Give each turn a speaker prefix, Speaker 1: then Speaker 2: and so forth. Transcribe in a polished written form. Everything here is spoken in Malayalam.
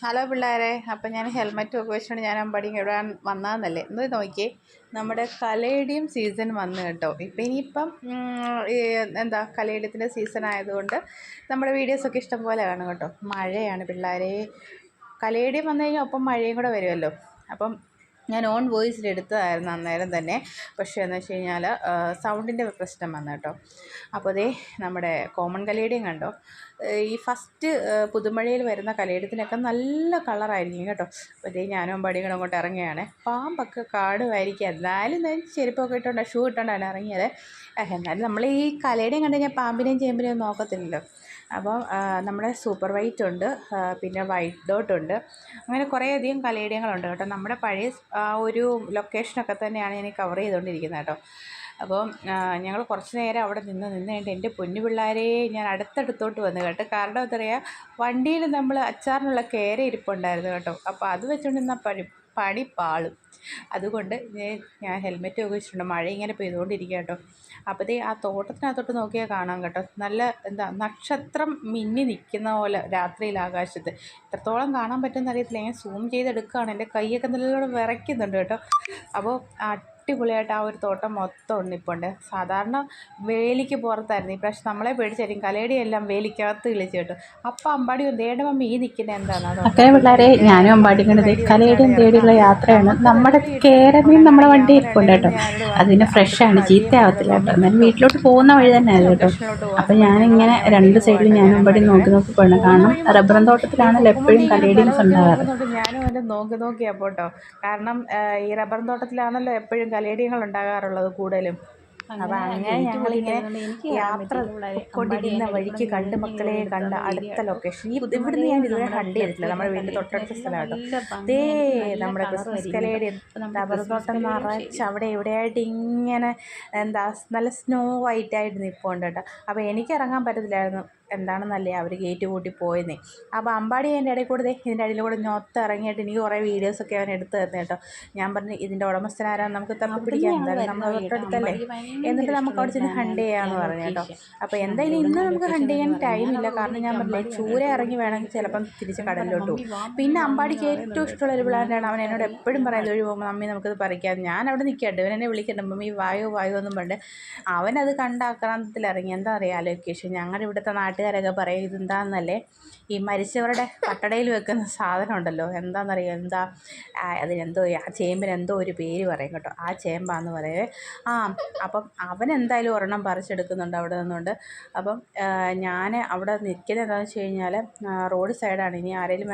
Speaker 1: ഹലോ പിള്ളേരെ, അപ്പം ഞാൻ ഹെൽമെറ്റ് ഒക്കെ വെച്ചുകൊണ്ട് ഞാൻ അമ്പടി ഇടാൻ വന്നതെന്നല്ലേ എന്ന് നോക്കിയേ. നമ്മുടെ കലേഡിയം സീസൺ വന്നു കേട്ടോ. ഇപ്പം ഇനിയിപ്പം എന്താ കലേഡിയത്തിൻ്റെ സീസൺ ആയതുകൊണ്ട് നമ്മുടെ വീഡിയോസൊക്കെ ഇഷ്ടം പോലെ കാണും കേട്ടോ. മഴയാണ് പിള്ളേരെ. കലേഡിയം വന്നു കഴിഞ്ഞാൽ ഒപ്പം മഴയും കൂടെ വരുമല്ലോ. അപ്പം ഞാൻ ഓൺ വോയിസിൽ എടുത്തതായിരുന്നു അന്നേരം തന്നെ. പക്ഷേ എന്ന് വെച്ച് കഴിഞ്ഞാൽ സൗണ്ടിൻ്റെ പ്രശ്നം വന്നു കേട്ടോ. അപ്പോൾ അതേ നമ്മുടെ കോമൺ കലേഡിയം കണ്ടോ, ഈ ഫസ്റ്റ് പുതുമഴയിൽ വരുന്ന കലേഡിയത്തിനൊക്കെ നല്ല കളറായിരിക്കും കേട്ടോ. അപ്പോൾ ഇതേ ഞാനും പടിയും അങ്ങോട്ട് ഇറങ്ങിയാണ്. പാമ്പൊക്കെ കാടുമായിരിക്കും, എന്നാലും ഞാൻ ചെരുപ്പൊക്കെ ഇട്ടുകൊണ്ട് ഷൂ ഇട്ടുകൊണ്ടാണ് ഇറങ്ങിയത്. എന്നാലും നമ്മൾ ഈ കലേഡിയം കണ്ടു കഴിഞ്ഞാൽ പാമ്പിനെയും ചേമ്പിനെയും നോക്കത്തില്ലല്ലോ. അപ്പോൾ നമ്മുടെ സൂപ്പർ വൈറ്റ് ഉണ്ട്, പിന്നെ വൈറ്റ് ഡോട്ട് ഉണ്ട്, അങ്ങനെ കുറേയധികം കലേഡിയങ്ങളുണ്ട് കേട്ടോ. നമ്മുടെ പഴയ ഒരു ലൊക്കേഷനൊക്കെ തന്നെയാണ് ഞാൻ കവർ ചെയ്തുകൊണ്ടിരിക്കുന്നത് കേട്ടോ. അപ്പോൾ ഞങ്ങൾ കുറച്ച് നേരം അവിടെ നിന്ന് കഴിഞ്ഞിട്ട് എൻ്റെ പൊന്നു പിള്ളേരെ ഞാൻ അടുത്തടുത്തോട്ട് വന്നു കേട്ടോ. കാരണം എന്താ പറയുക, വണ്ടിയിൽ നമ്മൾ അച്ചാറിനുള്ള കേര ഇരിപ്പുണ്ടായിരുന്നു കേട്ടോ. അപ്പോൾ അത് വെച്ചുകൊണ്ട് നിന്നാൽ പണി പാളും. അതുകൊണ്ട് ഞാൻ ഹെൽമെറ്റ് ഒക്കെ വെച്ചിട്ടുണ്ട്. മഴ ഇങ്ങനെ പെയ്തുകൊണ്ടിരിക്കുക കേട്ടോ. അപ്പോഴത്തേ ആ തോട്ടത്തിനകത്തോട്ട് നോക്കിയാൽ കാണാം കേട്ടോ, നല്ല എന്താ നക്ഷത്രം മിന്നി നിൽക്കുന്ന പോലെ രാത്രിയിൽ ആകാശത്ത്. എത്രത്തോളം കാണാൻ പറ്റുമെന്ന് അറിയത്തില്ല, ഞാൻ സൂം ചെയ്തെടുക്കുകയാണ്. എൻ്റെ കൈയൊക്കെ നല്ലോണം വിറയ്ക്കുന്നുണ്ട് കേട്ടോ. അപ്പോൾ അടിപൊളിയായിട്ട് ആ ഒരു തോട്ടം മൊത്തം ഉണ്ണിപ്പുണ്ട്. സാധാരണ വേലിക്ക് പുറത്തായിരുന്നു, ഈ പ്രാവശ്യം നമ്മളെ പേടിച്ചായിരിക്കും കലേടിയെല്ലാം വേലിക്കകത്ത് കളിച്ചു കേട്ടോ. അപ്പം അമ്പാടി ദേടെ മമ്മി ഈ നിൽക്കുന്നത് എന്താണ്?
Speaker 2: അങ്ങനെ പിള്ളേരെ, ഞാനും അമ്പാടി കണ്ടത് കലേടിയം തേടിയുള്ള യാത്രയാണ്. നമ്മുടെ കേരമീൻ നമ്മുടെ വണ്ടി ഇരിപ്പുണ്ട് കേട്ടോ. അതിന് ഫ്രഷാണ്, ചീത്ത ആവത്തില്ല കേട്ടോ. എന്നാലും വീട്ടിലോട്ട് പോകുന്ന വഴി തന്നെ ആയിരുന്നു കേട്ടോ. അപ്പം ഞാനിങ്ങനെ രണ്ട് സൈഡിൽ ഞാനും അമ്പാടി നോക്കി പോകണം. കാരണം റബ്ബറും തോട്ടത്തിലാണല്ലോ എപ്പോഴും കലേഡിയംസ് ഉണ്ടാകാറ്.
Speaker 1: ഞാനും എൻ്റെ നോക്കിയാൽ പോട്ടോ. കാരണം ഈ റബ്ബർ തോട്ടത്തിലാണല്ലോ എപ്പോഴും കലേഡിയങ്ങൾ ഉണ്ടാകാറുള്ളത് കൂടുതലും. അപ്പം അങ്ങനെ ഞങ്ങളിങ്ങനെ യാത്ര കൊണ്ടിരുന്ന വഴിക്ക് കണ്ട് മക്കളെ കണ്ട അടുത്ത ലൊക്കേഷൻ ഇവിടുന്ന് ഞാൻ ഇതുവരെ കണ്ടു ചെയ്തിട്ടില്ല. നമ്മുടെ വീടിൻ്റെ തൊട്ടടുത്ത സ്ഥലമാട്ടോ. ദേ നമ്മുടെ ക്രിസ്മസ് കലേഡിയം റബ്ബർ തോട്ടം നിറച്ച് അവിടെ എവിടെയായിട്ട് ഇങ്ങനെ എന്താ നല്ല സ്നോ വൈറ്റായിട്ട് നിൽപ്പുണ്ട് കേട്ടോ. അപ്പോൾ എനിക്ക് ഇറങ്ങാൻ പറ്റത്തില്ലായിരുന്നു, എന്താണെന്നല്ലേ അവർ ഗേറ്റ് കൂട്ടി പോയെന്നേ. അപ്പോൾ അമ്പാടി എൻ്റെ ഇടയിൽ കൂടെ ഇതിൻ്റെ അടിയിലൂടെ ഞൊത്ത് ഇറങ്ങിയിട്ട് എനിക്ക് കുറേ വീഡിയോസൊക്കെ അവൻ എടുത്ത് തന്നു കേട്ടോ. ഞാൻ പറഞ്ഞു ഇതിൻ്റെ ഉടമസ്ഥനാരാന്ന് നമുക്ക് തപ്പി പിടിക്കാൻ, എന്തായാലും നമ്മൾ തൊട്ടടുത്തല്ലേ, എന്നിട്ട് നമുക്ക് അവിടെ ചെന്ന് ഹണ്ട് ചെയ്യാമെന്ന് പറഞ്ഞു കേട്ടോ. അപ്പോൾ എന്തായാലും ഇന്ന് നമുക്ക് ഹണ്ട് ചെയ്യാൻ ടൈമില്ല, കാരണം ഞാൻ പറഞ്ഞില്ലേ ചൂര ഇറങ്ങി വേണമെങ്കിൽ ചിലപ്പം തിരിച്ച് കടലിലോട്ട് പോകും. പിന്നെ അമ്പാടിക്ക് ഏറ്റവും ഇഷ്ടമുള്ളൊരു പ്ലാന്റാണ്. അവൻ എന്നോട് എപ്പോഴും പറയുന്നത് ഒഴി പോകുമ്പോൾ മമ്മി നമുക്കത് പറിക്കാം. ഞാൻ അവിടെ നിൽക്കട്ടെ, ഇവനെന്നെ വിളിക്കട്ടെ മമ്മി വായോ എന്നും പറഞ്ഞ് അവനത് കണ്ട ആക്രാന്തത്തിൽ ഇറങ്ങി. എന്താ പറയുക ലൊക്കേഷൻ, ഞങ്ങളുടെ ഇവിടുത്തെ നാട്ടുകാരൊക്കെ പറയും ഇതെന്താണെന്നല്ലേ, ഈ മരിച്ചവരുടെ പട്ടടയിൽ വെക്കുന്ന സാധനം ഉണ്ടല്ലോ, എന്താണെന്നറിയാം, എന്താ അതിനെന്തോ ആ ചേമ്പിനെന്തോ ഒരു പേര് പറയും കേട്ടോ. ആ ചേമ്പാന്ന് പറയേ. അപ്പം അവൻ എന്തായാലും ഒരെണ്ണം പറിച്ചെടുക്കുന്നുണ്ട് അവിടെ നിന്നുകൊണ്ട്. അപ്പം ഞാൻ അവിടെ നിൽക്കുന്നത് എന്താണെന്ന് വെച്ച് കഴിഞ്ഞാൽ റോഡ് സൈഡാണ്. ഇനി ആരെങ്കിലും